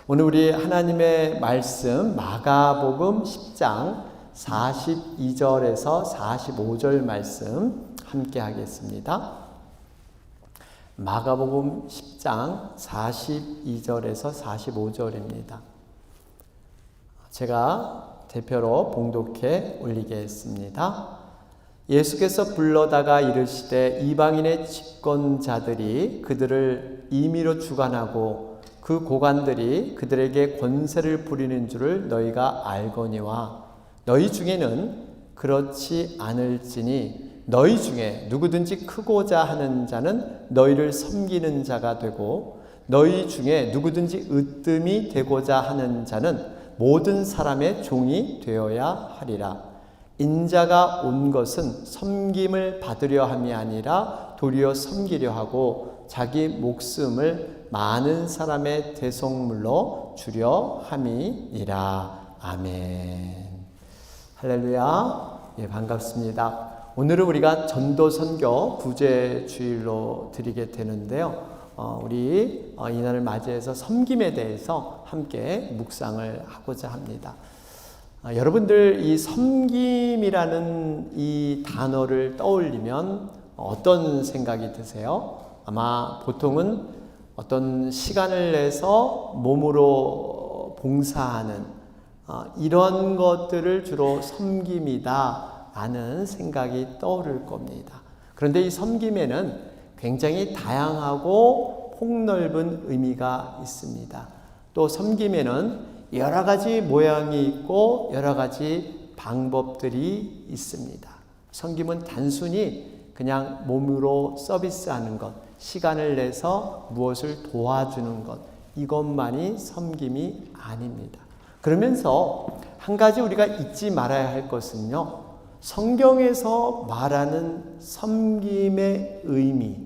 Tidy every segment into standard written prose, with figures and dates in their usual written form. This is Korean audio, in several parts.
오늘 우리 하나님의 말씀 마가복음 10장 42절에서 45절 말씀 함께 하겠습니다. 마가복음 10장 42절에서 45절입니다. 제가 대표로 봉독해 올리겠습니다. 예수께서 불러다가 이르시되 이방인의 집권자들이 그들을 임의로 주관하고 그 고관들이 그들에게 권세를 부리는 줄을 너희가 알거니와 너희 중에는 그렇지 않을지니 너희 중에 누구든지 크고자 하는 자는 너희를 섬기는 자가 되고 너희 중에 누구든지 으뜸이 되고자 하는 자는 모든 사람의 종이 되어야 하리라. 인자가 온 것은 섬김을 받으려 함이 아니라 도리어 섬기려 하고 자기 목숨을 많은 사람의 대속물로 주려 함이니라. 아멘. 할렐루야. 예, 반갑습니다. 오늘은 우리가 전도 선교 부재 주일로 드리게 되는데요. 우리 이날을 맞이해서 섬김에 대해서 함께 묵상을 하고자 합니다. 여러분들 이 섬김이라는 이 단어를 떠올리면 어떤 생각이 드세요? 아마 보통은 어떤 시간을 내서 몸으로 봉사하는 이런 것들을 주로 섬김이다 라는 생각이 떠오를 겁니다. 그런데 이 섬김에는 굉장히 다양하고 폭넓은 의미가 있습니다. 또 섬김에는 여러 가지 모양이 있고 여러 가지 방법들이 있습니다. 섬김은 단순히 그냥 몸으로 서비스하는 것, 시간을 내서 무엇을 도와주는 것, 이것만이 섬김이 아닙니다. 그러면서 한 가지 우리가 잊지 말아야 할 것은요, 성경에서 말하는 섬김의 의미,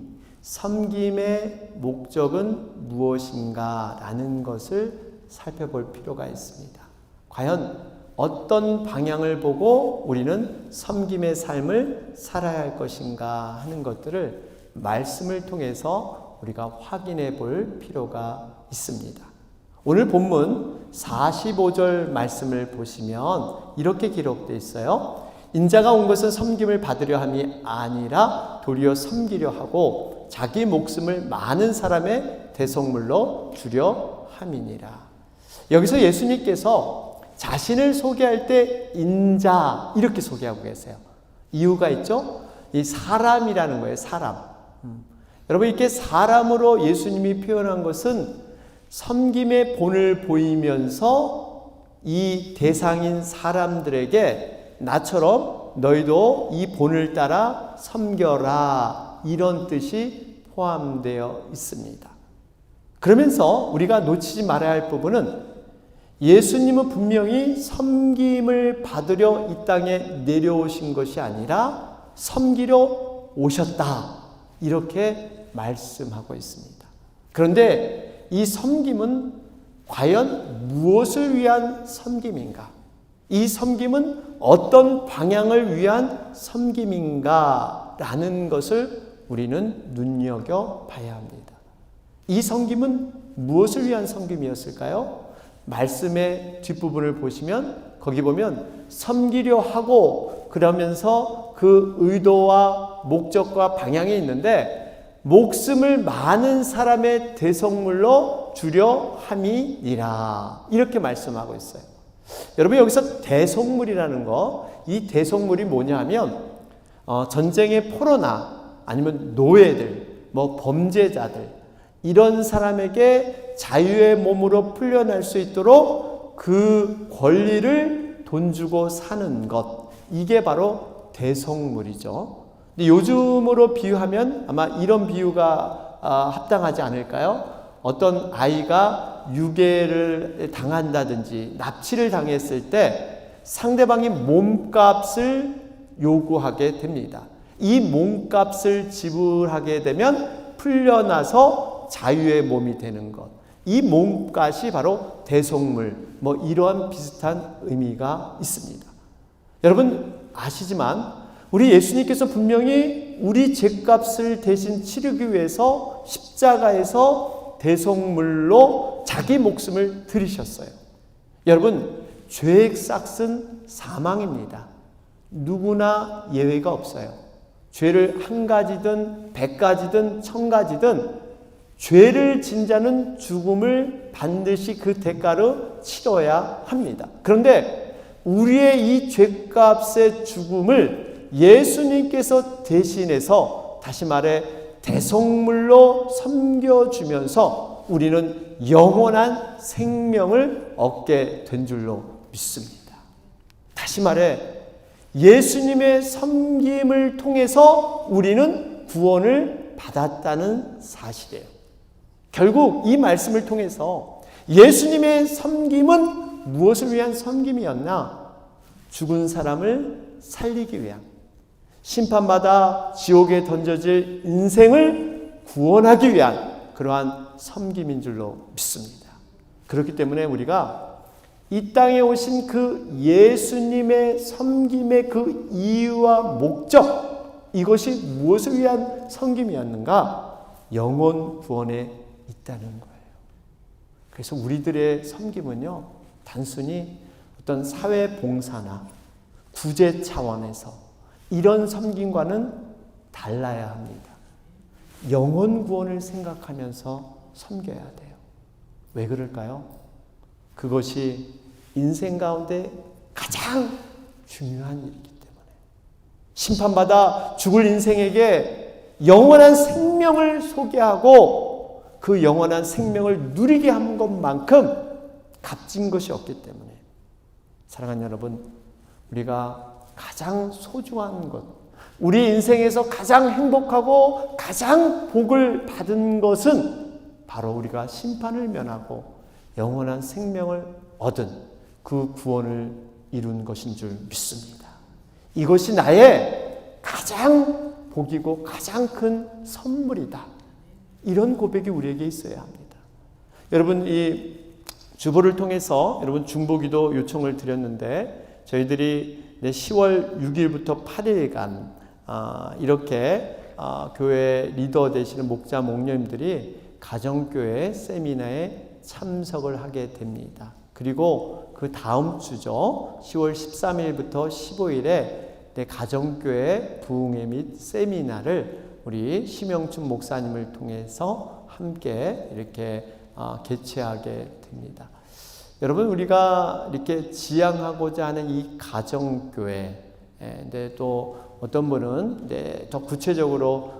섬김의 목적은 무엇인가 라는 것을 살펴볼 필요가 있습니다. 과연 어떤 방향을 보고 우리는 섬김의 삶을 살아야 할 것인가 하는 것들을 말씀을 통해서 우리가 확인해 볼 필요가 있습니다. 오늘 본문 45절 말씀을 보시면 이렇게 기록되어 있어요. 인자가 온 것은 섬김을 받으려 함이 아니라 도리어 섬기려 하고 자기 목숨을 많은 사람의 대속물로 주려 함이니라. 여기서 예수님께서 자신을 소개할 때 인자 이렇게 소개하고 계세요. 이유가 있죠? 이 사람이라는 거예요. 사람. 여러분 이렇게 사람으로 예수님이 표현한 것은 섬김의 본을 보이면서 이 대상인 사람들에게 나처럼 너희도 이 본을 따라 섬겨라 이런 뜻이 포함되어 있습니다. 그러면서 우리가 놓치지 말아야 할 부분은 예수님은 분명히 섬김을 받으려 이 땅에 내려오신 것이 아니라 섬기려 오셨다 이렇게 말씀하고 있습니다. 그런데 이 섬김은 과연 무엇을 위한 섬김인가? 이 섬김은 어떤 방향을 위한 섬김인가? 라는 것을 우리는 눈여겨봐야 합니다. 이 섬김은 무엇을 위한 섬김이었을까요? 말씀의 뒷부분을 보시면 거기 보면 섬기려 하고 그러면서 그 의도와 목적과 방향이 있는데 목숨을 많은 사람의 대속물로 주려 함이니라 이렇게 말씀하고 있어요. 여러분 여기서 대속물이라는 거, 이 대속물이 뭐냐 하면 전쟁의 포로나 아니면 노예들, 범죄자들 이런 사람에게 자유의 몸으로 풀려날 수 있도록 그 권리를 돈 주고 사는 것, 이게 바로 대속물이죠. 근데 요즘으로 비유하면 아마 이런 비유가 합당하지 않을까요? 어떤 아이가 유괴를 당한다든지 납치를 당했을 때 상대방이 몸값을 요구하게 됩니다. 이 몸값을 지불하게 되면 풀려나서 자유의 몸이 되는 것, 이 몸값이 바로 대속물, 이러한 비슷한 의미가 있습니다. 여러분 아시지만 우리 예수님께서 분명히 우리 죄값을 대신 치르기 위해서 십자가에서 대속물로 자기 목숨을 들이셨어요. 여러분, 죄의 싹은 사망입니다. 누구나 예외가 없어요. 죄를 한 가지든 100가지든 1000가지든 죄를 진 자는 죽음을 반드시 그 대가로 치러야 합니다. 그런데 우리의 이 죄값의 죽음을 예수님께서 대신해서, 다시 말해 대속물로 섬겨주면서 우리는 영원한 생명을 얻게 된 줄로 믿습니다. 다시 말해 예수님의 섬김을 통해서 우리는 구원을 받았다는 사실이에요. 결국 이 말씀을 통해서 예수님의 섬김은 무엇을 위한 섬김이었나? 죽은 사람을 살리기 위한, 심판받아 지옥에 던져질 인생을 구원하기 위한 그러한 섬김인 줄로 믿습니다. 그렇기 때문에 우리가 이 땅에 오신 그 예수님의 섬김의 그 이유와 목적, 이것이 무엇을 위한 섬김이었는가? 영혼 구원에 있다는 거예요. 그래서 우리들의 섬김은요, 단순히 어떤 사회 봉사나 구제 차원에서 이런 섬김과는 달라야 합니다. 영혼 구원을 생각하면서 섬겨야 돼요. 왜 그럴까요? 그것이 인생 가운데 가장 중요한 일이기 때문에, 심판받아 죽을 인생에게 영원한 생명을 소개하고 그 영원한 생명을 누리게 한 것만큼 값진 것이 없기 때문에, 사랑하는 여러분, 우리가 가장 소중한 것, 우리 인생에서 가장 행복하고 가장 복을 받은 것은 바로 우리가 심판을 면하고 영원한 생명을 얻은 그 구원을 이룬 것인 줄 믿습니다. 이것이 나의 가장 복이고 가장 큰 선물이다. 이런 고백이 우리에게 있어야 합니다. 여러분, 이 주보를 통해서 여러분 중보기도 요청을 드렸는데, 저희들이 10월 6일부터 8일간 이렇게 교회 리더 되시는 목자 목녀님들이 가정교회 세미나에 참석을 하게 됩니다. 그리고 그 다음 주죠, 10월 13일부터 15일에 가정교회 부흥회 및 세미나를 우리 심영춘 목사님을 통해서 함께 이렇게 개최하게 됩니다. 여러분, 우리가 이렇게 지향하고자 하는 이 가정교회, 근데 또 어떤 분은 더 구체적으로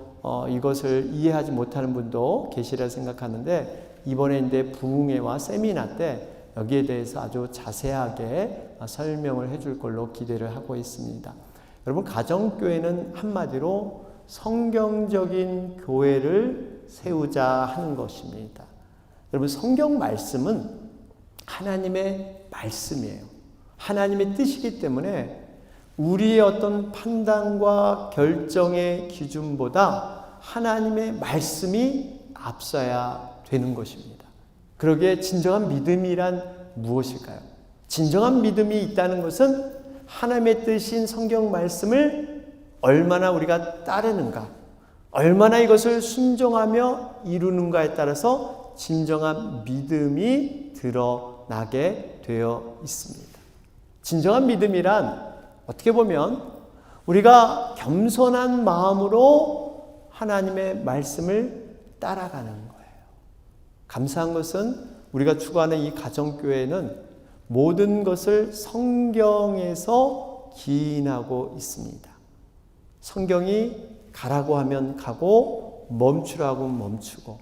이것을 이해하지 못하는 분도 계시리라 생각하는데, 이번에 부흥회와 세미나 때 여기에 대해서 아주 자세하게 설명을 해줄 걸로 기대를 하고 있습니다. 여러분, 가정교회는 한마디로 성경적인 교회를 세우자 하는 것입니다. 여러분, 성경 말씀은 하나님의 말씀이에요. 하나님의 뜻이기 때문에 우리의 어떤 판단과 결정의 기준보다 하나님의 말씀이 앞서야 되는 것입니다. 그러기에 진정한 믿음이란 무엇일까요? 진정한 믿음이 있다는 것은 하나님의 뜻인 성경 말씀을 얼마나 우리가 따르는가, 얼마나 이것을 순종하며 이루는가에 따라서 진정한 믿음이 드러나게 되어 있습니다. 진정한 믿음이란 어떻게 보면 우리가 겸손한 마음으로 하나님의 말씀을 따라가는 거예요. 감사한 것은 우리가 추구하는 이 가정교회는 모든 것을 성경에서 기인하고 있습니다. 성경이 가라고 하면 가고 멈추라고 멈추고,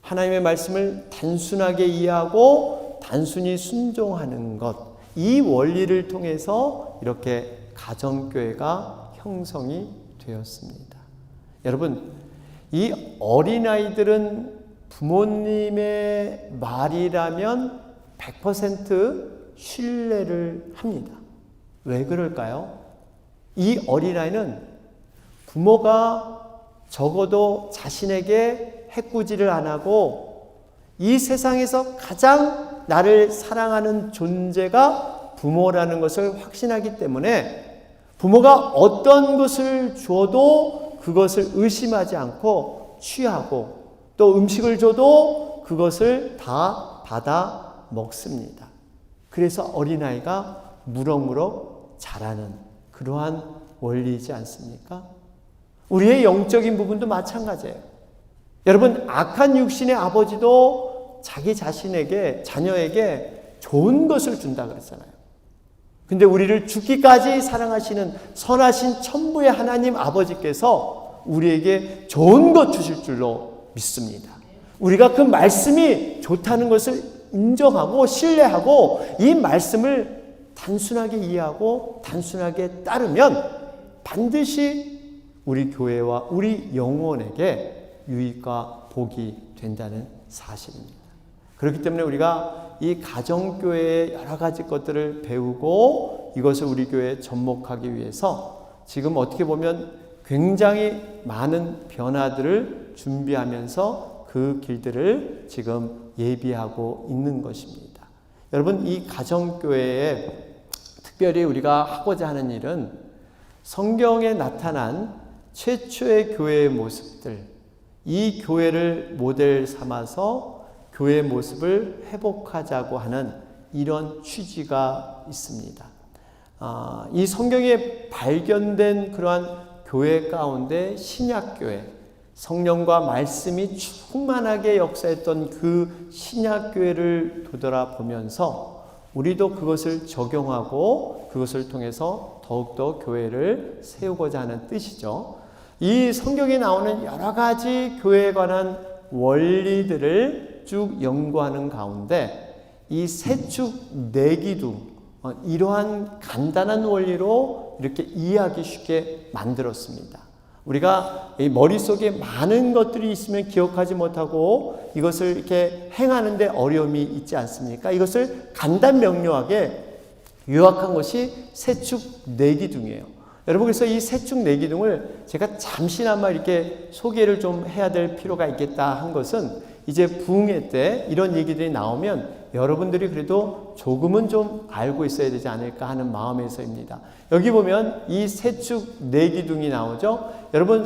하나님의 말씀을 단순하게 이해하고 단순히 순종하는 것, 이 원리를 통해서 이렇게 가정교회가 형성이 되었습니다. 여러분, 이 어린아이들은 부모님의 말이라면 100% 신뢰를 합니다. 왜 그럴까요? 이 어린아이는 부모가 적어도 자신에게 해꾸지를 안 하고 이 세상에서 가장 나를 사랑하는 존재가 부모라는 것을 확신하기 때문에 부모가 어떤 것을 줘도 그것을 의심하지 않고 취하고, 또 음식을 줘도 그것을 다 받아 먹습니다. 그래서 어린아이가 무럭무럭 자라는 그러한 원리이지 않습니까? 우리의 영적인 부분도 마찬가지예요. 여러분, 악한 육신의 아버지도 자기 자신에게, 자녀에게 좋은 것을 준다 그랬잖아요. 근데 우리를 죽기까지 사랑하시는 선하신 천부의 하나님 아버지께서 우리에게 좋은 것 주실 줄로 믿습니다. 우리가 그 말씀이 좋다는 것을 인정하고 신뢰하고 이 말씀을 단순하게 이해하고 단순하게 따르면 반드시 우리 교회와 우리 영혼에게 유익과 복이 된다는 사실입니다. 그렇기 때문에 우리가 이 가정교회의 여러 가지 것들을 배우고 이것을 우리 교회에 접목하기 위해서 지금 어떻게 보면 굉장히 많은 변화들을 준비하면서 그 길들을 지금 예비하고 있는 것입니다. 여러분, 이 가정교회에 특별히 우리가 하고자 하는 일은 성경에 나타난 최초의 교회의 모습들, 이 교회를 모델 삼아서 교회의 모습을 회복하자고 하는 이런 취지가 있습니다. 이 성경에 발견된 그러한 교회 가운데 신약교회, 성령과 말씀이 충만하게 역사했던 그 신약교회를 되돌아보면서 우리도 그것을 적용하고 그것을 통해서 더욱더 교회를 세우고자 하는 뜻이죠. 이 성경에 나오는 여러 가지 교회에 관한 원리들을 쭉 연구하는 가운데 이 세축 내기둥, 이러한 간단한 원리로 이렇게 이해하기 쉽게 만들었습니다. 우리가 이 머릿속에 많은 것들이 있으면 기억하지 못하고 이것을 이렇게 행하는데 어려움이 있지 않습니까? 이것을 간단 명료하게 요약한 것이 세축 내기둥이에요. 여러분, 그래서 이 세축 내기둥을 제가 잠시나마 이렇게 소개를 좀 해야 될 필요가 있겠다 한 것은 이제 부흥회 때 이런 얘기들이 나오면 여러분들이 그래도 조금은 좀 알고 있어야 되지 않을까 하는 마음에서입니다. 여기 보면 이 세축 내기둥이 나오죠. 여러분,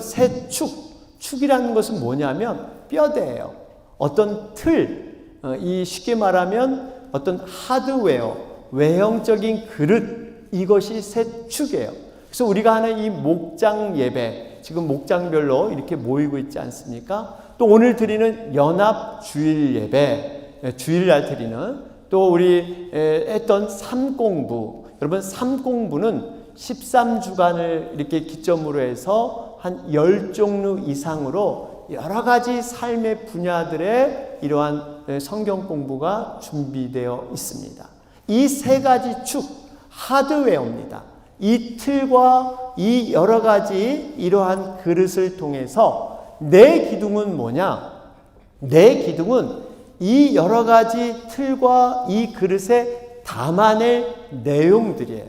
축이라는 것은 뭐냐면 뼈대예요. 어떤 틀, 이 쉽게 말하면 어떤 하드웨어, 외형적인 그릇, 이것이 세축이에요. 그래서 우리가 하는 이 목장 예배, 지금 목장별로 이렇게 모이고 있지 않습니까? 또 오늘 드리는 연합 주일 예배, 주일날 드리는 또 우리 했던 삼공부, 여러분 삼공부는 13주간을 이렇게 기점으로 해서 한 10종류 이상으로 여러 가지 삶의 분야들의 이러한 성경 공부가 준비되어 있습니다. 이 세 가지 축, 하드웨어입니다. 이 틀과 이 여러 가지 이러한 그릇을 통해서 내 기둥은 뭐냐? 내 기둥은 이 여러 가지 틀과 이 그릇에 담아낼 내용들이에요.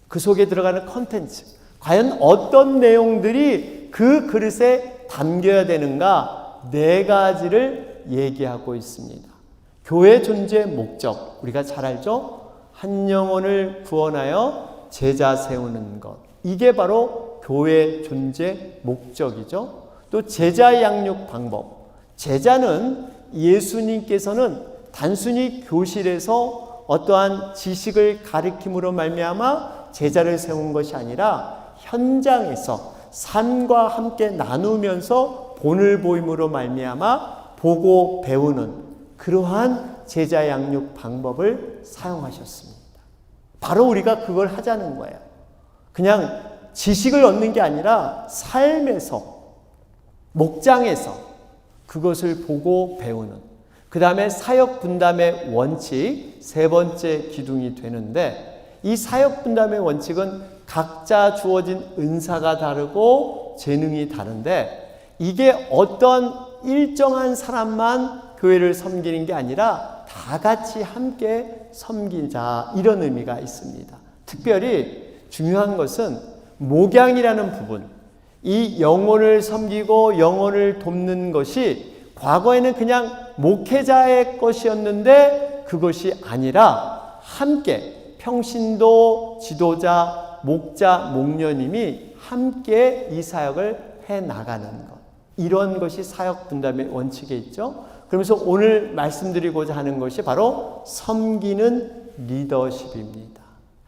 그 속에 들어가는 컨텐츠. 과연 어떤 내용들이 그 그릇에 담겨야 되는가? 네 가지를 얘기하고 있습니다. 교회 존재 목적. 우리가 잘 알죠? 한 영혼을 구원하여 제자 세우는 것. 이게 바로 교회 존재 목적이죠. 또 제자 양육 방법. 제자는 예수님께서는 단순히 교실에서 어떠한 지식을 가르침으로 말미암아 제자를 세운 것이 아니라 현장에서 삶과 함께 나누면서 본을 보임으로 말미암아 보고 배우는 그러한 제자 양육 방법을 사용하셨습니다. 바로 우리가 그걸 하자는 거예요. 그냥 지식을 얻는 게 아니라 삶에서, 목장에서 그것을 보고 배우는. 그 다음에 사역 분담의 원칙, 세 번째 기둥이 되는데, 이 사역 분담의 원칙은 각자 주어진 은사가 다르고 재능이 다른데, 이게 어떤 일정한 사람만 교회를 섬기는 게 아니라 다 같이 함께 섬기자, 이런 의미가 있습니다. 특별히 중요한 것은 목양이라는 부분, 이 영혼을 섬기고 영혼을 돕는 것이 과거에는 그냥 목회자의 것이었는데 그것이 아니라 함께 평신도, 지도자, 목자, 목녀님이 함께 이 사역을 해나가는 것, 이런 것이 사역 분담의 원칙에 있죠. 그러면서 오늘 말씀드리고자 하는 것이 바로 섬기는 리더십입니다.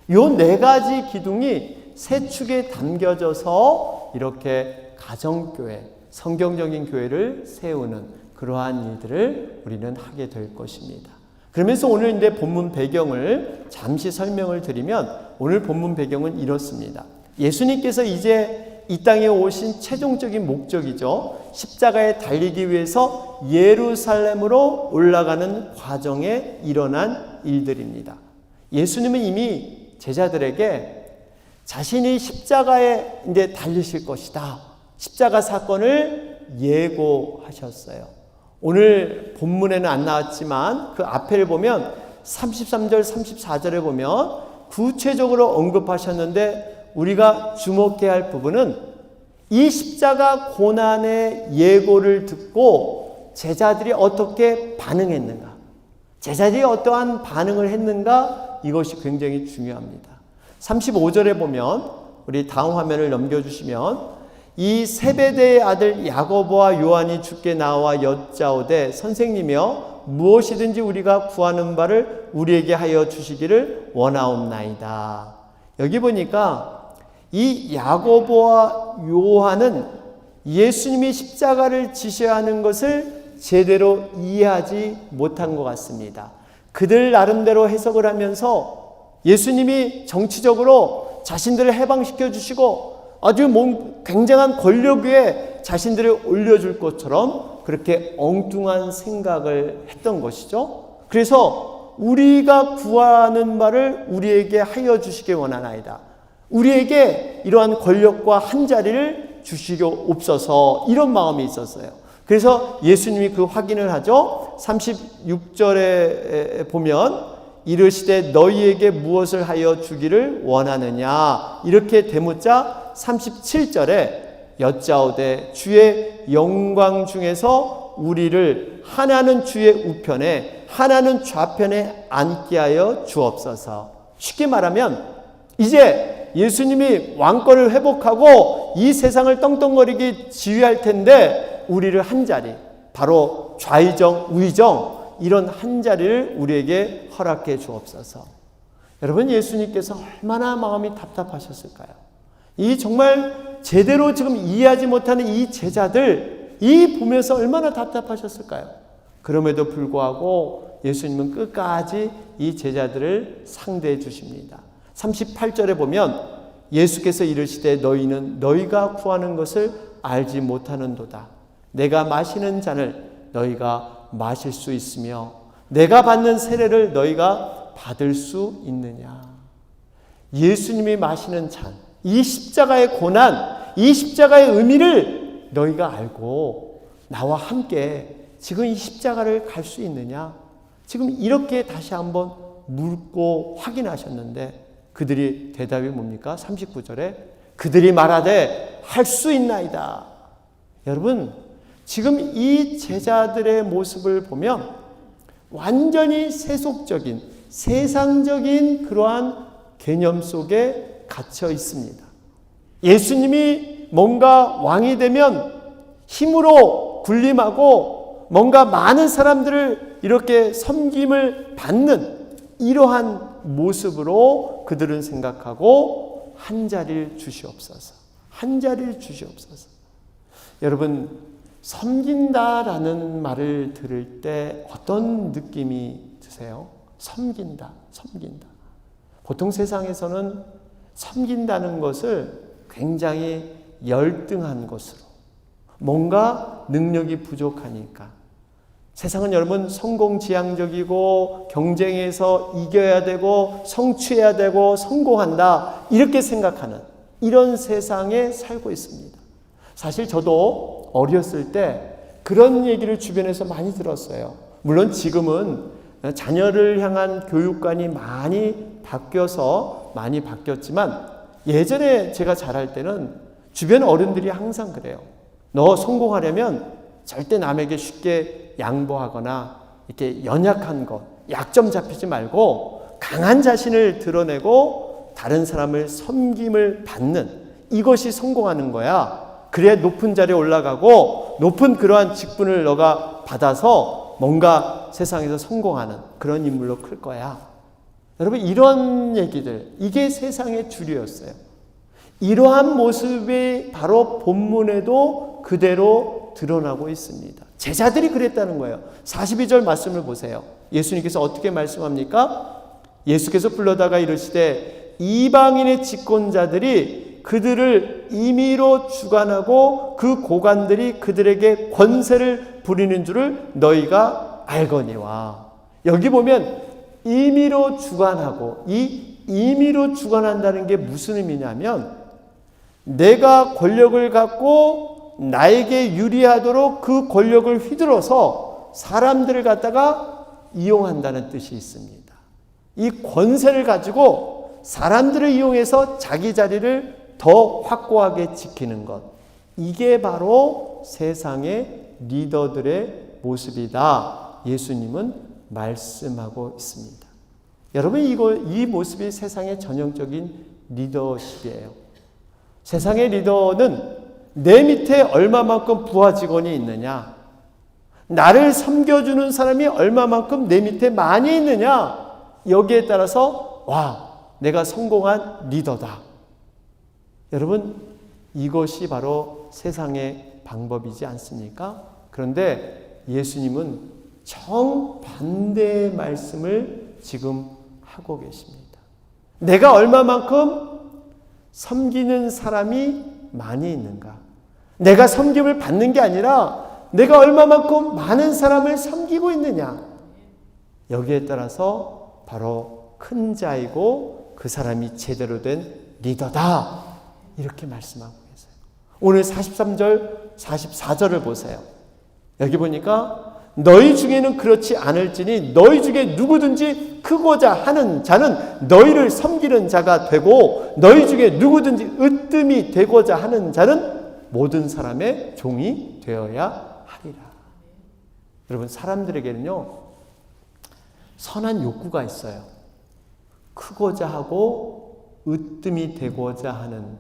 요 네 가지 기둥이 세 축에 담겨져서 이렇게 가정교회, 성경적인 교회를 세우는 그러한 일들을 우리는 하게 될 것입니다. 그러면서 오늘 이제 본문 배경을 잠시 설명을 드리면 오늘 본문 배경은 이렇습니다. 예수님께서 이제 이 땅에 오신 최종적인 목적이죠. 십자가에 달리기 위해서 예루살렘으로 올라가는 과정에 일어난 일들입니다. 예수님은 이미 제자들에게 자신이 십자가에 이제 달리실 것이다. 십자가 사건을 예고하셨어요. 오늘 본문에는 안 나왔지만 그 앞에를 보면 33절, 34절에 보면 구체적으로 언급하셨는데 우리가 주목해야 할 부분은 이 십자가 고난의 예고를 듣고 제자들이 어떻게 반응했는가, 제자들이 어떠한 반응을 했는가, 이것이 굉장히 중요합니다. 35절에 보면 우리 다음 화면을 넘겨주시면 이 세베대의 아들 야고보와 요한이 주께 나와 여짜오되 선생님이여 무엇이든지 우리가 구하는 바를 우리에게 하여 주시기를 원하옵나이다. 여기 보니까 이 야고보와 요한은 예수님이 십자가를 지셔야 하는 것을 제대로 이해하지 못한 것 같습니다. 그들 나름대로 해석을 하면서 예수님이 정치적으로 자신들을 해방시켜 주시고 아주 굉장한 권력 위에 자신들을 올려줄 것처럼 그렇게 엉뚱한 생각을 했던 것이죠. 그래서 우리가 구하는 바를 우리에게 하여 주시기 원하나이다. 우리에게 이러한 권력과 한 자리를 주시옵소서, 이런 마음이 있었어요. 그래서 예수님이 그 확인을 하죠. 36절에 보면 이르시되 너희에게 무엇을 하여 주기를 원하느냐 이렇게 대묻자 37절에 여짜오되 주의 영광 중에서 우리를 하나는 주의 우편에 하나는 좌편에 앉게 하여 주옵소서. 쉽게 말하면 이제 예수님이 왕권을 회복하고 이 세상을 떵떵거리게 지휘할 텐데 우리를 한 자리, 바로 좌의정 우의정 이런 한 자리를 우리에게 허락해 주옵소서. 여러분, 예수님께서 얼마나 마음이 답답하셨을까요? 이 정말 제대로 지금 이해하지 못하는 이 제자들, 이 보면서 얼마나 답답하셨을까요? 그럼에도 불구하고 예수님은 끝까지 이 제자들을 상대해 주십니다. 38절에 보면 예수께서 이르시되 너희는 너희가 구하는 것을 알지 못하는도다. 내가 마시는 잔을 너희가 마실 수 있으며 내가 받는 세례를 너희가 받을 수 있느냐. 예수님이 마시는 잔, 이 십자가의 고난, 이 십자가의 의미를 너희가 알고 나와 함께 지금 이 십자가를 갈 수 있느냐. 지금 이렇게 다시 한번 묻고 확인하셨는데 그들이 대답이 뭡니까? 39절에 그들이 말하되 할 수 있나이다. 여러분, 지금 이 제자들의 모습을 보면 완전히 세속적인, 세상적인 그러한 개념 속에 갇혀 있습니다. 예수님이 뭔가 왕이 되면 힘으로 군림하고 뭔가 많은 사람들을 이렇게 섬김을 받는 이러한 모습으로 그들은 생각하고 한 자리를 주시옵소서. 한 자리를 주시옵소서. 여러분, 섬긴다라는 말을 들을 때 어떤 느낌이 드세요? 섬긴다, 섬긴다. 보통 세상에서는 섬긴다는 것을 굉장히 열등한 것으로, 뭔가 능력이 부족하니까. 세상은 여러분 성공지향적이고 경쟁에서 이겨야 되고 성취해야 되고 성공한다 이렇게 생각하는 이런 세상에 살고 있습니다. 사실 저도 어렸을 때 그런 얘기를 주변에서 많이 들었어요. 물론 지금은 자녀를 향한 교육관이 많이 바뀌어서 많이 바뀌었지만 예전에 제가 자랄 때는 주변 어른들이 항상 그래요. 너 성공하려면 절대 남에게 쉽게 양보하거나 이렇게 연약한 것, 약점 잡히지 말고 강한 자신을 드러내고 다른 사람을 섬김을 받는 이것이 성공하는 거야. 그래야 높은 자리에 올라가고 높은 그러한 직분을 너가 받아서 뭔가 세상에서 성공하는 그런 인물로 클 거야. 여러분, 이런 얘기들, 이게 세상의 주류였어요. 이러한 모습이 바로 본문에도 그대로 드러나고 있습니다. 제자들이 그랬다는 거예요. 42절 말씀을 보세요. 예수님께서 어떻게 말씀합니까? 예수께서 불러다가 이르시되 이방인의 집권자들이 그들을 임의로 주관하고 그 고관들이 그들에게 권세를 부리는 줄을 너희가 알거니와. 여기 보면 임의로 주관하고, 이 임의로 주관한다는 게 무슨 의미냐면 내가 권력을 갖고 나에게 유리하도록 그 권력을 휘둘러서 사람들을 갖다가 이용한다는 뜻이 있습니다. 이 권세를 가지고 사람들을 이용해서 자기 자리를 더 확고하게 지키는 것, 이게 바로 세상의 리더들의 모습이다. 예수님은 말씀하고 있습니다. 여러분, 이 모습이 세상의 전형적인 리더십이에요. 세상의 리더는 내 밑에 얼마만큼 부하 직원이 있느냐, 나를 섬겨주는 사람이 얼마만큼 내 밑에 많이 있느냐, 여기에 따라서 내가 성공한 리더다. 여러분, 이것이 바로 세상의 방법이지 않습니까? 그런데 예수님은 정반대의 말씀을 지금 하고 계십니다. 내가 얼마만큼 섬기는 사람이 많이 있는가? 내가 섬김을 받는 게 아니라 내가 얼마만큼 많은 사람을 섬기고 있느냐? 여기에 따라서 바로 큰 자이고 그 사람이 제대로 된 리더다. 이렇게 말씀하고 계세요. 오늘 43절, 44절을 보세요. 여기 보니까 너희 중에는 그렇지 않을지니 너희 중에 누구든지 크고자 하는 자는 너희를 섬기는 자가 되고 너희 중에 누구든지 으뜸이 되고자 하는 자는 모든 사람의 종이 되어야 하리라. 여러분, 사람들에게는요 선한 욕구가 있어요. 크고자 하고 으뜸이 되고자 하는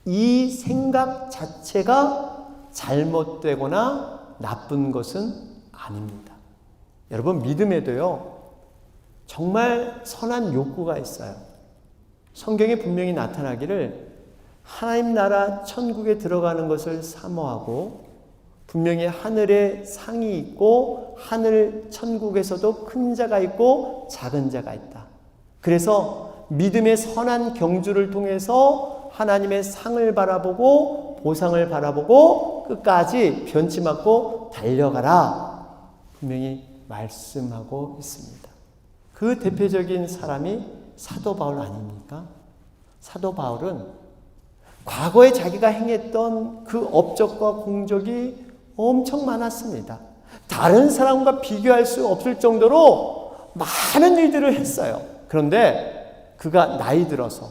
이 생각 자체가 잘못되거나 나쁜 것은 아닙니다. 여러분, 믿음에도요 정말 선한 욕구가 있어요. 성경에 분명히 나타나기를 하나님 나라 천국에 들어가는 것을 사모하고 분명히 하늘에 상이 있고 하늘 천국에서도 큰 자가 있고 작은 자가 있다. 그래서 믿음의 선한 경주를 통해서 하나님의 상을 바라보고 보상을 바라보고 끝까지 변치 않고 달려가라. 분명히 말씀하고 있습니다. 그 대표적인 사람이 사도 바울 아닙니까? 사도 바울은 과거에 자기가 행했던 그 업적과 공적이 엄청 많았습니다. 다른 사람과 비교할 수 없을 정도로 많은 일들을 했어요. 그런데 그가 나이 들어서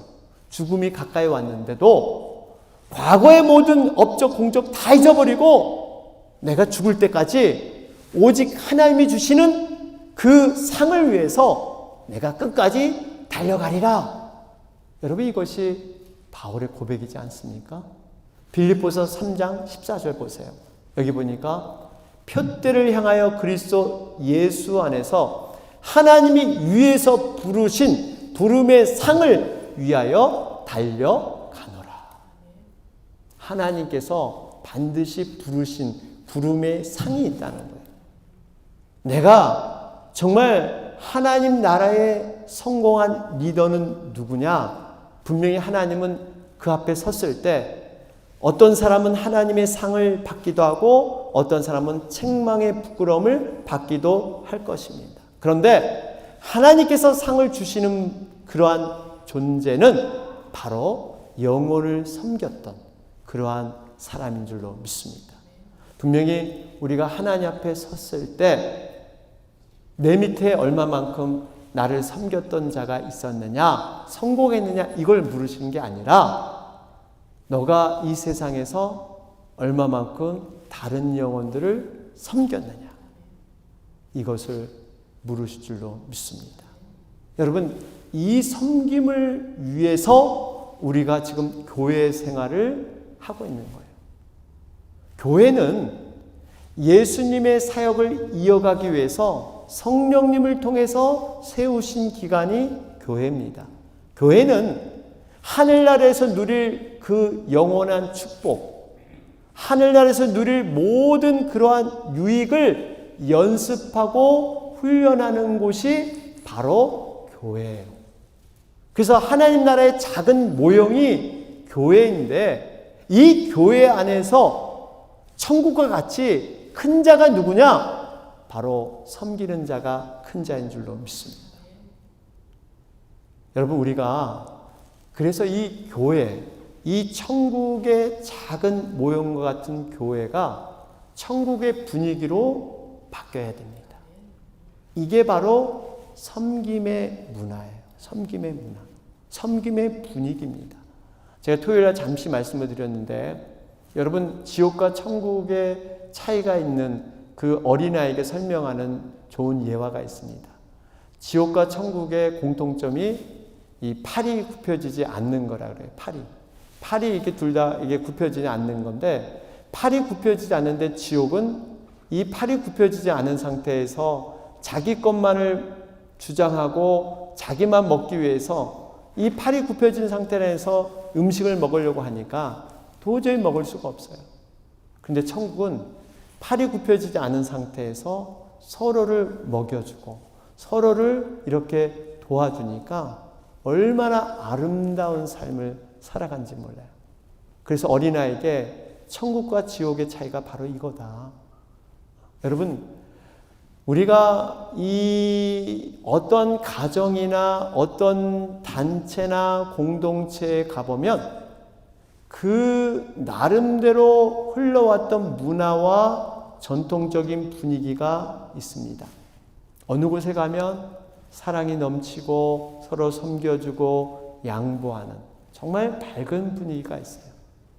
죽음이 가까이 왔는데도 과거의 모든 업적 공적 다 잊어버리고 내가 죽을 때까지 오직 하나님이 주시는 그 상을 위해서 내가 끝까지 달려가리라. 여러분, 이것이 바울의 고백이지 않습니까? 빌립보서 3장 14절 보세요. 여기 보니까 표대를 향하여 그리스도 예수 안에서 하나님이 위에서 부르신 부름의 상을 위하여 달려가노라. 하나님께서 반드시 부르신 부름의 상이 있다는 거예요. 내가 정말 하나님 나라에 성공한 리더는 누구냐? 분명히 하나님은 그 앞에 섰을 때 어떤 사람은 하나님의 상을 받기도 하고 어떤 사람은 책망의 부끄러움을 받기도 할 것입니다. 그런데 하나님께서 상을 주시는 그러한 존재는 바로 영혼을 섬겼던 그러한 사람인 줄로 믿습니다. 분명히 우리가 하나님 앞에 섰을 때 내 밑에 얼마만큼 나를 섬겼던 자가 있었느냐, 성공했느냐, 이걸 물으시는 게 아니라 너가 이 세상에서 얼마만큼 다른 영혼들을 섬겼느냐, 이것을 물으실 줄로 믿습니다. 여러분, 이 섬김을 위해서 우리가 지금 교회 생활을 하고 있는 거예요. 교회는 예수님의 사역을 이어가기 위해서 성령님을 통해서 세우신 기관이 교회입니다. 교회는 하늘나라에서 누릴 그 영원한 축복, 하늘나라에서 누릴 모든 그러한 유익을 연습하고 훈련하는 곳이 바로 교회예요. 그래서 하나님 나라의 작은 모형이 교회인데, 이 교회 안에서 천국과 같이 큰 자가 누구냐? 바로 섬기는 자가 큰 자인 줄로 믿습니다. 여러분, 우리가 그래서 이 교회, 이 천국의 작은 모형과 같은 교회가 천국의 분위기로 바뀌어야 됩니다. 이게 바로 섬김의 문화예요. 섬김의 문화, 섬김의 분위기입니다. 제가 토요일에 잠시 말씀을 드렸는데, 여러분, 지옥과 천국의 차이가 있는 그 어린아이에게 설명하는 좋은 예화가 있습니다. 지옥과 천국의 공통점이 이 팔이 굽혀지지 않는 거라 그래요. 팔이 이렇게 둘 다 이게 굽혀지지 않는 건데, 팔이 굽혀지지 않는데 지옥은 이 팔이 굽혀지지 않은 상태에서 자기 것만을 주장하고 자기만 먹기 위해서 이 팔이 굽혀진 상태에서 음식을 먹으려고 하니까 도저히 먹을 수가 없어요. 그런데 천국은 팔이 굽혀지지 않은 상태에서 서로를 먹여주고 서로를 이렇게 도와주니까 얼마나 아름다운 삶을 살아간지 몰라요. 그래서 어린아이에게 천국과 지옥의 차이가 바로 이거다. 여러분, 우리가 이 어떤 가정이나 어떤 단체나 공동체에 가보면 그 나름대로 흘러왔던 문화와 전통적인 분위기가 있습니다. 어느 곳에 가면 사랑이 넘치고 서로 섬겨주고 양보하는 정말 밝은 분위기가 있어요.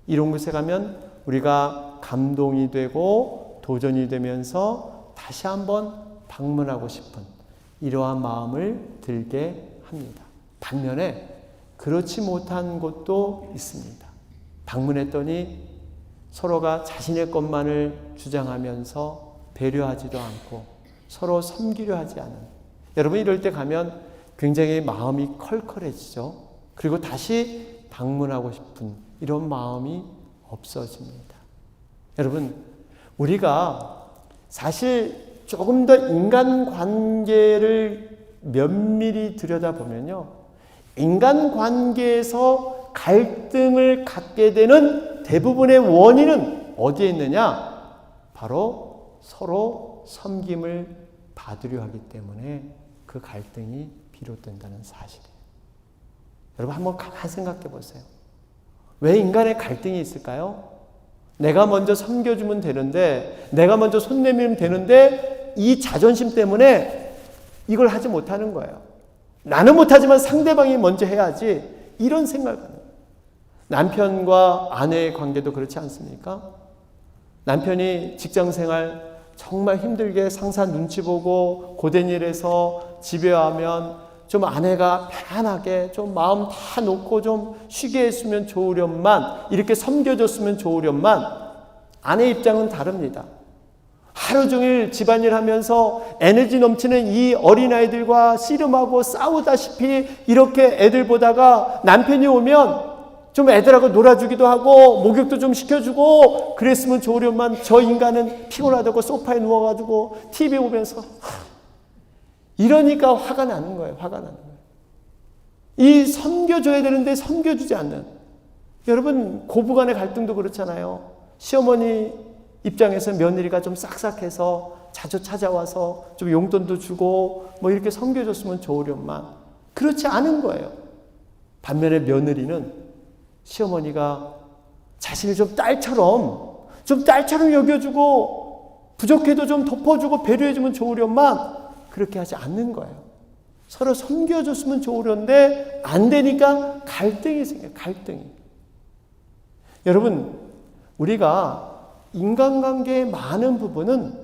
이런 곳에 가면 우리가 감동이 되고 도전이 되면서 다시 한번 방문하고 싶은 이러한 마음을 들게 합니다. 반면에 그렇지 못한 곳도 있습니다. 방문했더니 서로가 자신의 것만을 주장하면서 배려하지도 않고 서로 섬기려 하지 않은, 여러분 이럴 때 가면 굉장히 마음이 컬컬해지죠. 그리고 다시 방문하고 싶은 이런 마음이 없어집니다. 여러분, 우리가 사실 조금 더 인간관계를 면밀히 들여다보면요, 인간관계에서 갈등을 갖게 되는 대부분의 원인은 어디에 있느냐? 바로 서로 섬김을 받으려 하기 때문에 그 갈등이 비롯된다는 사실이에요. 여러분 한번 가만히 생각해 보세요. 왜 인간의 갈등이 있을까요? 내가 먼저 섬겨주면 되는데, 내가 먼저 손 내밀면 되는데 이 자존심 때문에 이걸 하지 못하는 거예요. 나는 못하지만 상대방이 먼저 해야지, 이런 생각을 하는 거예요. 남편과 아내의 관계도 그렇지 않습니까? 남편이 직장생활 정말 힘들게 상사 눈치 보고 고된 일해서 집에 와면 좀 아내가 편하게 좀 마음 다 놓고 좀 쉬게 했으면 좋으련만, 이렇게 섬겨줬으면 좋으련만, 아내 입장은 다릅니다. 하루 종일 집안일 하면서 에너지 넘치는 이 어린아이들과 씨름하고 싸우다시피 이렇게 애들 보다가 남편이 오면 좀 애들하고 놀아주기도 하고 목욕도 좀 시켜주고 그랬으면 좋으련만, 저 인간은 피곤하다고 소파에 누워가지고 TV 보면서 이러니까 화가 나는 거예요. 화가 나는 거예요. 이 섬겨줘야 되는데 섬겨주지 않는, 여러분 고부간의 갈등도 그렇잖아요. 시어머니 입장에서 며느리가 좀 싹싹해서 자주 찾아와서 좀 용돈도 주고 뭐 이렇게 섬겨줬으면 좋으련만, 그렇지 않은 거예요. 반면에 며느리는 시어머니가 자신을 좀 딸처럼 여겨주고 부족해도 좀 덮어주고 배려해주면 좋으련만 그렇게 하지 않는 거예요. 서로 섬겨줬으면 좋으련데 안 되니까 갈등이 생겨요. 갈등이. 여러분, 우리가 인간관계의 많은 부분은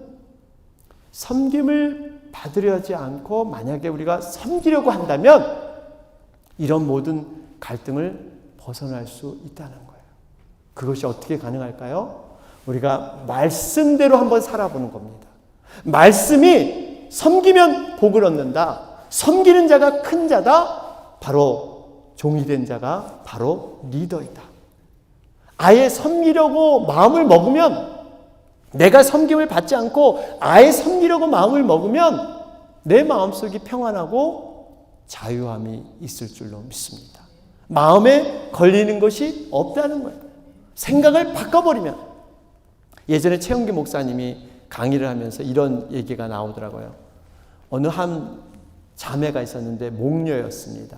섬김을 받으려 하지 않고, 만약에 우리가 섬기려고 한다면 이런 모든 갈등을 벗어날 수 있다는 거예요. 그것이 어떻게 가능할까요? 우리가 말씀대로 한번 살아보는 겁니다. 말씀이 섬기면 복을 얻는다. 섬기는 자가 큰 자다. 바로 종이 된 자가 바로 리더이다. 아예 섬기려고 마음을 먹으면, 내가 섬김을 받지 않고 아예 섬기려고 마음을 먹으면 내 마음속이 평안하고 자유함이 있을 줄로 믿습니다. 마음에 걸리는 것이 없다는 거예요. 생각을 바꿔버리면. 예전에 최영기 목사님이 강의를 하면서 이런 얘기가 나오더라고요. 어느 한 자매가 있었는데 목녀였습니다.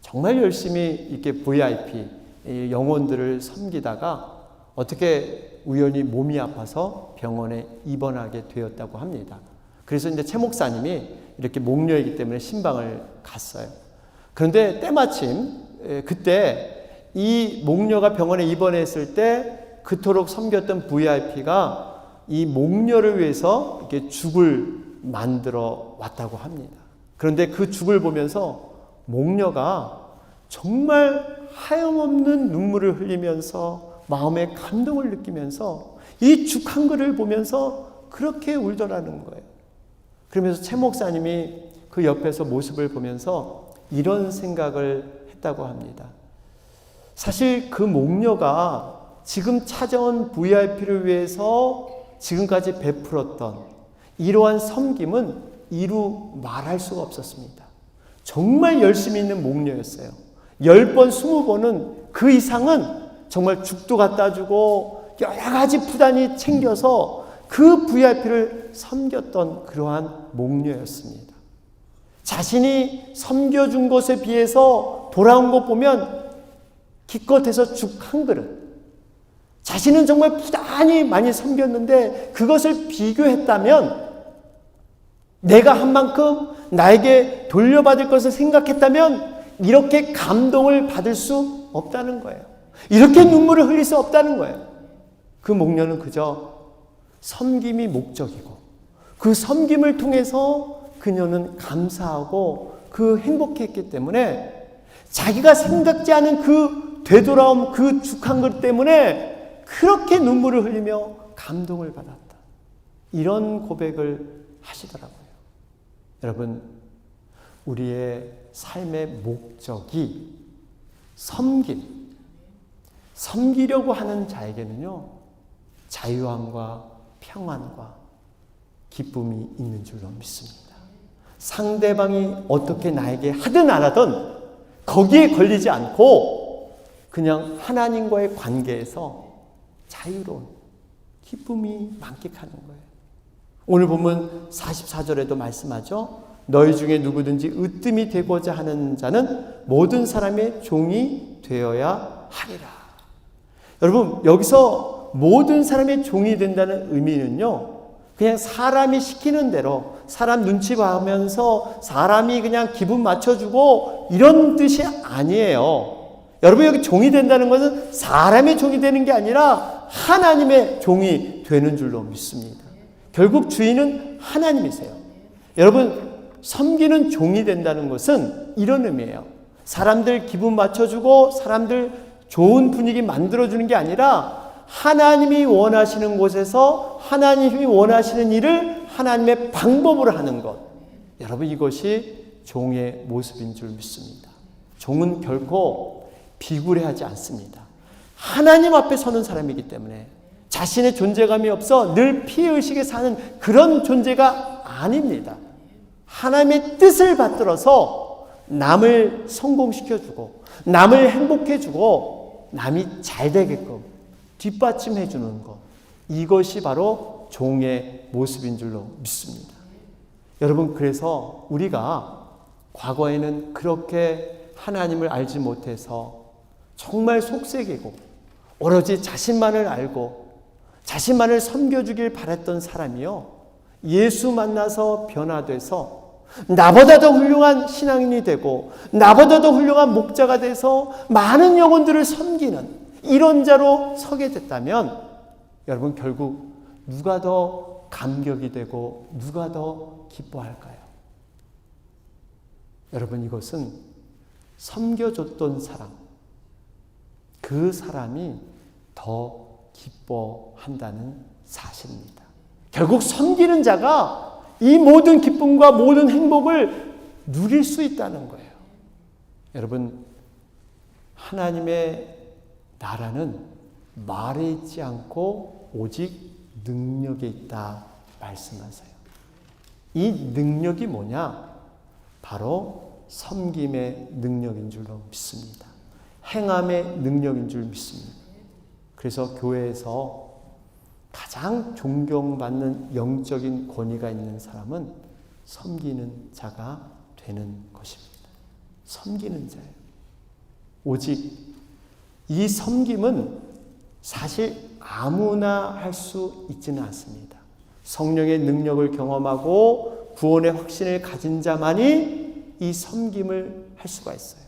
정말 열심히 이렇게 VIP 영혼들을 섬기다가 어떻게 우연히 몸이 아파서 병원에 입원하게 되었다고 합니다. 그래서 이제 최 목사님이 이렇게 목녀이기 때문에 신방을 갔어요. 그런데 때마침 그때 이 목녀가 병원에 입원했을 때 그토록 섬겼던 VIP가 이 목녀를 위해서 이렇게 죽을 만들어 왔다고 합니다. 그런데 그 죽을 보면서 목녀가 정말 하염없는 눈물을 흘리면서 마음의 감동을 느끼면서 이 죽 한 그릇을 보면서 그렇게 울더라는 거예요. 그러면서 최 목사님이 그 옆에서 모습을 보면서 이런 생각을 했다고 합니다. 사실 그 목녀가 지금 찾아온 VIP를 위해서 지금까지 베풀었던 이러한 섬김은 이루 말할 수가 없었습니다. 정말 열심히 있는 목녀였어요. 10번, 20번은 그 이상은 정말 죽도 갖다 주고 여러 가지 부단히 챙겨서 그 VIP를 섬겼던 그러한 목녀였습니다. 자신이 섬겨준 것에 비해서 돌아온 것 보면 기껏해서 죽 한 그릇. 자신은 정말 부단히 많이 섬겼는데 그것을 비교했다면, 내가 한 만큼 나에게 돌려받을 것을 생각했다면 이렇게 감동을 받을 수 없다는 거예요. 이렇게 눈물을 흘릴 수 없다는 거예요. 그 목녀는 그저 섬김이 목적이고 그 섬김을 통해서 그녀는 감사하고 그 행복했기 때문에 자기가 생각지 않은 그 되돌아옴, 그 죽 한 것 때문에 그렇게 눈물을 흘리며 감동을 받았다. 이런 고백을 하시더라고요. 여러분, 우리의 삶의 목적이 섬기려고 하는 자에게는요, 자유함과 평안과 기쁨이 있는 줄로 믿습니다. 상대방이 어떻게 나에게 하든 안 하든 거기에 걸리지 않고 그냥 하나님과의 관계에서 자유로운 기쁨이 만끽하는 거예요. 오늘 보면 44절에도 말씀하죠. 너희 중에 누구든지 으뜸이 되고자 하는 자는 모든 사람의 종이 되어야 하리라. 여러분, 여기서 모든 사람의 종이 된다는 의미는요, 그냥 사람이 시키는 대로 사람 눈치 봐면서 사람이 그냥 기분 맞춰주고 이런 뜻이 아니에요. 여러분, 여기 종이 된다는 것은 사람의 종이 되는 게 아니라 하나님의 종이 되는 줄로 믿습니다. 결국 주인은 하나님이세요. 여러분, 섬기는 종이 된다는 것은 이런 의미예요. 사람들 기분 맞춰주고 사람들 좋은 분위기 만들어주는 게 아니라 하나님이 원하시는 곳에서 하나님이 원하시는 일을 하나님의 방법으로 하는 것. 여러분, 이것이 종의 모습인 줄 믿습니다. 종은 결코 비굴해하지 않습니다. 하나님 앞에 서는 사람이기 때문에 자신의 존재감이 없어 늘 피해의식에 사는 그런 존재가 아닙니다. 하나님의 뜻을 받들어서 남을 성공시켜주고 남을 행복해주고 남이 잘 되게끔 뒷받침해주는 것, 이것이 바로 종의 모습인 줄로 믿습니다. 여러분, 그래서 우리가 과거에는 그렇게 하나님을 알지 못해서 정말 속색이고 오로지 자신만을 알고 자신만을 섬겨주길 바랬던 사람이요, 예수 만나서 변화돼서 나보다 더 훌륭한 신앙인이 되고 나보다 더 훌륭한 목자가 돼서 많은 영혼들을 섬기는 이런 자로 서게 됐다면, 여러분, 결국 누가 더 감격이 되고 누가 더 기뻐할까요? 여러분, 이것은 섬겨줬던 사람, 그 사람이 더 기뻐한다는 사실입니다. 결국 섬기는 자가 이 모든 기쁨과 모든 행복을 누릴 수 있다는 거예요. 여러분, 하나님의 나라는 말에 있지 않고 오직 능력에 있다 말씀하세요. 이 능력이 뭐냐? 바로 섬김의 능력인 줄로 믿습니다. 행함의 능력인 줄 믿습니다. 그래서 교회에서 가장 존경받는 영적인 권위가 있는 사람은 섬기는 자가 되는 것입니다. 섬기는 자예요. 오직 이 섬김은 사실 아무나 할 수 있지는 않습니다. 성령의 능력을 경험하고 구원의 확신을 가진 자만이 이 섬김을 할 수가 있어요.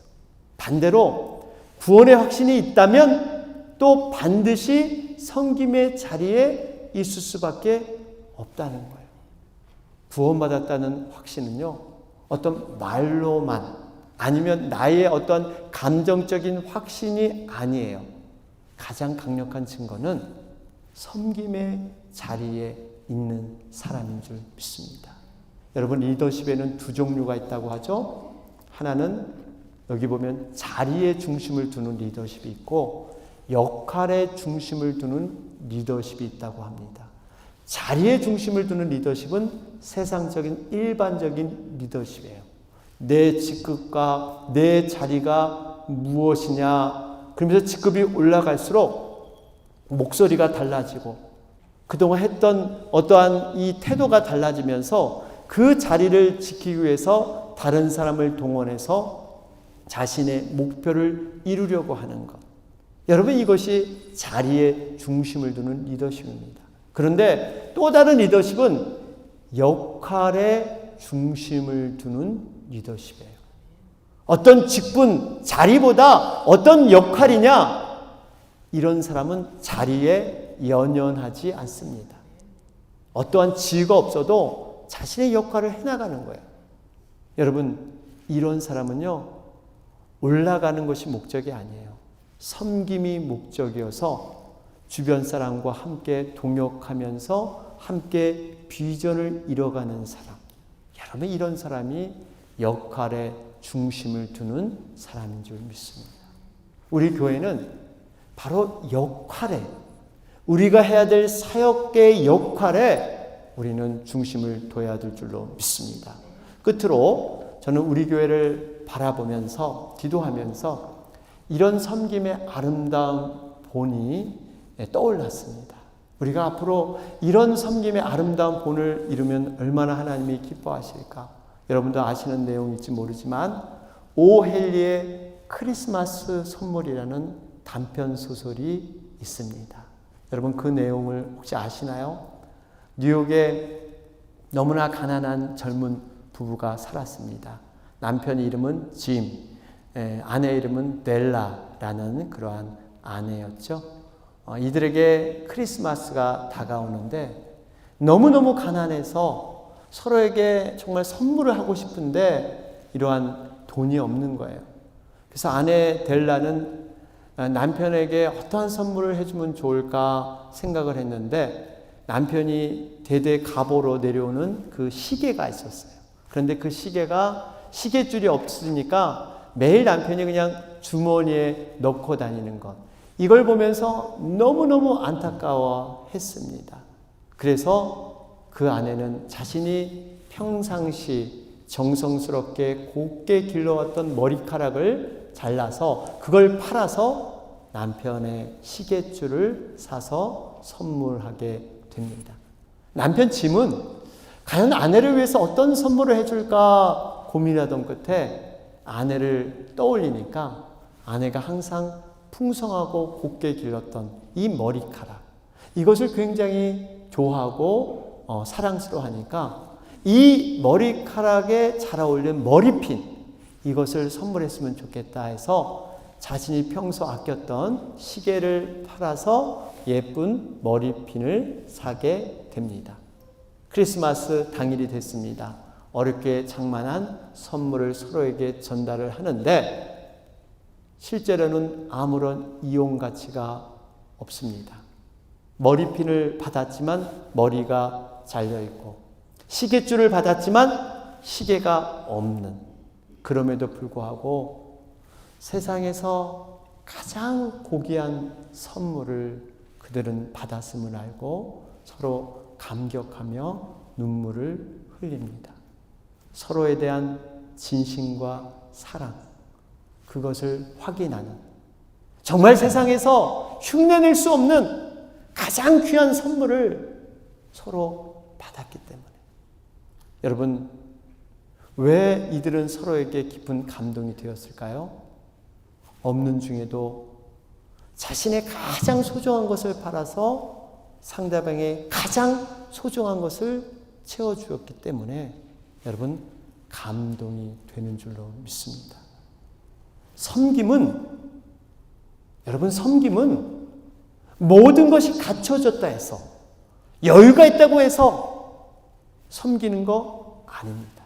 반대로 구원의 확신이 있다면 또 반드시 섬김의 자리에 있을 수밖에 없다는 거예요. 구원받았다는 확신은요, 어떤 말로만 아니면 나의 어떤 감정적인 확신이 아니에요. 가장 강력한 증거는 섬김의 자리에 있는 사람인 줄 믿습니다. 여러분, 리더십에는 두 종류가 있다고 하죠. 하나는 여기 보면 자리에 중심을 두는 리더십이 있고 역할에 중심을 두는 리더십이 있다고 합니다. 자리에 중심을 두는 리더십은 세상적인 일반적인 리더십이에요. 내 직급과 내 자리가 무엇이냐, 그러면서 직급이 올라갈수록 목소리가 달라지고 그동안 했던 어떠한 이 태도가 달라지면서 그 자리를 지키기 위해서 다른 사람을 동원해서 자신의 목표를 이루려고 하는 것. 여러분, 이것이 자리에 중심을 두는 리더십입니다. 그런데 또 다른 리더십은 역할에 중심을 두는 리더십이에요. 어떤 직분, 자리보다 어떤 역할이냐, 이런 사람은 자리에 연연하지 않습니다. 어떠한 지위가 없어도 자신의 역할을 해나가는 거예요. 여러분, 이런 사람은요, 올라가는 것이 목적이 아니에요. 섬김이 목적이어서 주변 사람과 함께 동역하면서 함께 비전을 이뤄가는 사람. 여러분, 이런 사람이 역할에 중심을 두는 사람인 줄 믿습니다. 우리 교회는 바로 역할에, 우리가 해야 될 사역의 역할에 우리는 중심을 둬야 될 줄로 믿습니다. 끝으로 저는 우리 교회를 바라보면서 기도하면서 이런 섬김의 아름다운 본이 떠올랐습니다. 우리가 앞으로 이런 섬김의 아름다운 본을 이루면 얼마나 하나님이 기뻐하실까? 여러분도 아시는 내용일지 모르지만 오헨리의 크리스마스 선물이라는 단편 소설이 있습니다. 여러분, 그 내용을 혹시 아시나요? 뉴욕에 너무나 가난한 젊은 부부가 살았습니다. 남편 이름은 짐, 아내 이름은 델라라는 그러한 아내였죠. 이들에게 크리스마스가 다가오는데 너무너무 가난해서 서로에게 정말 선물을 하고 싶은데 이러한 돈이 없는 거예요. 그래서 아내 델라는 남편에게 어떠한 선물을 해주면 좋을까 생각을 했는데 남편이 대대 가보로 내려오는 그 시계가 있었어요. 그런데 그 시계가 시계줄이 없으니까 매일 남편이 그냥 주머니에 넣고 다니는 것. 이걸 보면서 너무너무 안타까워했습니다. 그래서 그 아내는 자신이 평상시 정성스럽게 곱게 길러왔던 머리카락을 잘라서 그걸 팔아서 남편의 시계줄을 사서 선물하게 됩니다. 남편 짐은 과연 아내를 위해서 어떤 선물을 해줄까 고민하던 끝에 아내를 떠올리니까 아내가 항상 풍성하고 곱게 길렀던 이 머리카락, 이것을 굉장히 좋아하고 사랑스러워하니까 이 머리카락에 잘 어울리는 머리핀, 이것을 선물했으면 좋겠다 해서 자신이 평소 아꼈던 시계를 팔아서 예쁜 머리핀을 사게 됩니다. 크리스마스 당일이 됐습니다. 어렵게 장만한 선물을 서로에게 전달을 하는데 실제로는 아무런 이용 가치가 없습니다. 머리핀을 받았지만 머리가 잘려있고, 시계줄을 받았지만 시계가 없는, 그럼에도 불구하고 세상에서 가장 고귀한 선물을 그들은 받았음을 알고 서로 감격하며 눈물을 흘립니다. 서로에 대한 진심과 사랑, 그것을 확인하는, 정말 세상에서 흉내낼 수 없는 가장 귀한 선물을 서로 받았기 때문에. 여러분, 왜 이들은 서로에게 깊은 감동이 되었을까요? 없는 중에도 자신의 가장 소중한 것을 팔아서 상대방의 가장 소중한 것을 채워주었기 때문에 여러분, 감동이 되는 줄로 믿습니다. 여러분, 섬김은 모든 것이 갖춰졌다 해서, 여유가 있다고 해서 섬기는 거 아닙니다.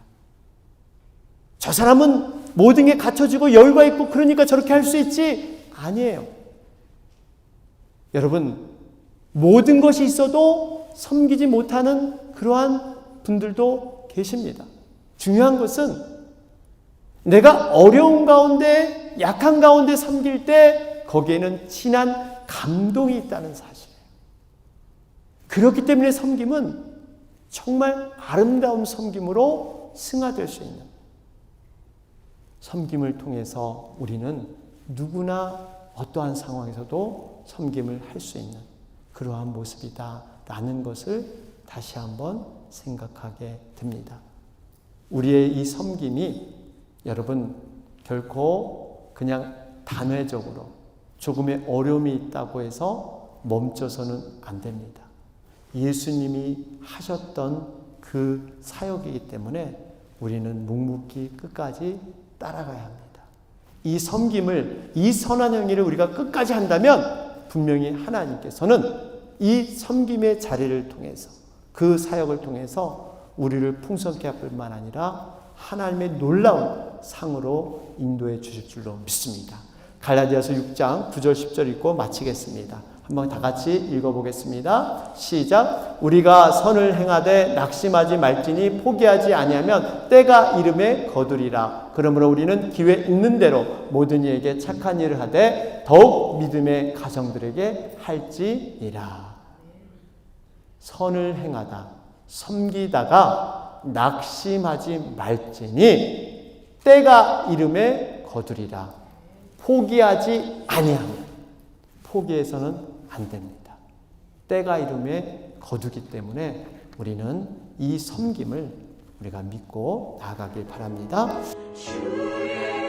저 사람은 모든 게 갖춰지고 여유가 있고 그러니까 저렇게 할 수 있지, 아니에요. 여러분, 모든 것이 있어도 섬기지 못하는 그러한 분들도 계십니다. 중요한 것은 내가 어려운 가운데, 약한 가운데 섬길 때 거기에는 진한 감동이 있다는 사실이에요. 그렇기 때문에 섬김은 정말 아름다운 섬김으로 승화될 수 있는, 섬김을 통해서 우리는 누구나 어떠한 상황에서도 섬김을 할 수 있는 그러한 모습이다라는 것을 다시 한번 생각하게 됩니다. 우리의 이 섬김이 여러분 결코 그냥 단회적으로 조금의 어려움이 있다고 해서 멈춰서는 안 됩니다. 예수님이 하셨던 그 사역이기 때문에 우리는 묵묵히 끝까지 따라가야 합니다. 이 섬김을, 이 선한 행위를 우리가 끝까지 한다면 분명히 하나님께서는 이 섬김의 자리를 통해서, 그 사역을 통해서 우리를 풍성케 할 뿐만 아니라 하나님의 놀라운 상으로 인도해 주실 줄로 믿습니다. 갈라디아서 6장 9절 10절 읽고 마치겠습니다. 한번 다 같이 읽어보겠습니다. 시작. 우리가 선을 행하되 낙심하지 말지니 포기하지 아니하면 때가 이름에 거두리라. 그러므로 우리는 기회 있는 대로 모든 이에게 착한 일을 하되 더욱 믿음의 가정들에게 할지니라. 선을 행하다, 섬기다가 낙심하지 말지니 때가 이름에 거두리라. 포기하지 아니하면, 포기해서는 안 됩니다. 때가 이름에 거두기 때문에 우리는 이 섬김을 우리가 믿고 나아가길 바랍니다. 주의